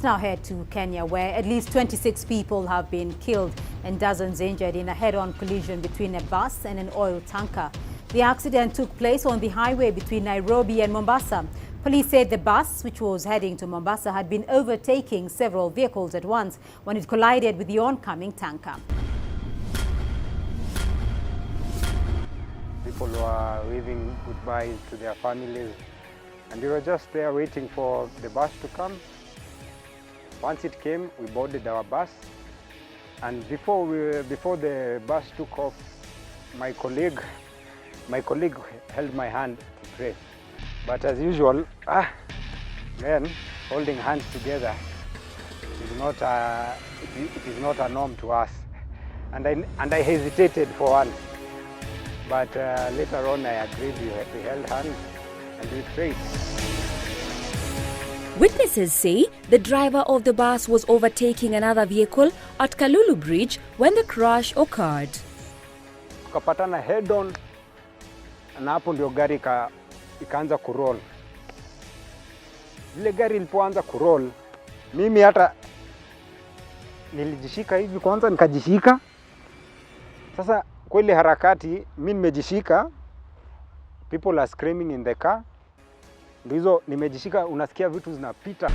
Let's now head to Kenya, where at least 26 people have been killed and dozens injured in a head-on collision between a bus and an oil tanker. The accident took place on the highway between Nairobi and Mombasa. Police said the bus, which was heading to Mombasa, had been overtaking several vehicles at once when it collided with the oncoming tanker. People were waving goodbyes to their families, and we were just there waiting for the bus to come. Once it came, we boarded our bus, and before the bus took off, my colleague held my hand to pray. But as usual, men holding hands together is not a norm to us, and I hesitated for once. But later on, I agreed. We held hands and we prayed. Witnesses say the driver of the bus was overtaking another vehicle at Kalulu Bridge when the crash occurred. Tukapatana head on, na hapo ndio gari ikaanza kuroll. Ile gari ilipoanza kuroll, mimi hata nilijishika hivi kwanza, nikajishika. Sasa kwa ile harakati mimi nimejishika, people are screaming in the car. Ndizo nimejishika, unasikia vitu zinapita.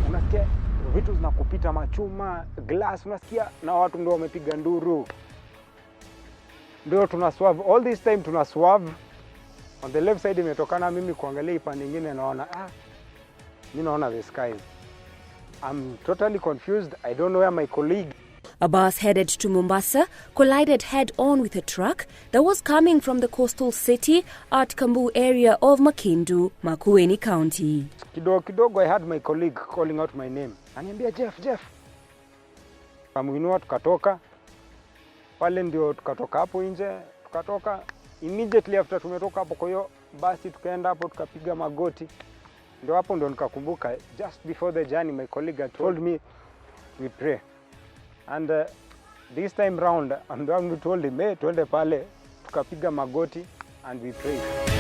Unasikia vitu zinakupita, machuma, glass, unasikia na watu ndio wamepiga nduru. Ndio tunaswerve, all this time tunaswerve. On the left side imetokana mimi kuangalia upande nyingine, naona mimi naona the skies. I'm totally confused. I don't know where my colleague. A bus headed to Mombasa collided head-on with a truck that was coming from the coastal city at Kambu area of Makindu, Makueni County. Kidogo I had my colleague calling out my name. Ananiambia Jeff. Kamuinua tukatoka. Pale ndio tukatoka hapo nje, tukatoka immediately after tumetoka hapo, kwa hiyo basi tukaenda hapo tukapiga magoti. Ndio hapo ndio nikakumbuka, just before the journey my colleague had told me we pray. And this time round, I'm the one who told him, hey, tuende pale, tukapiga magoti and we prayed.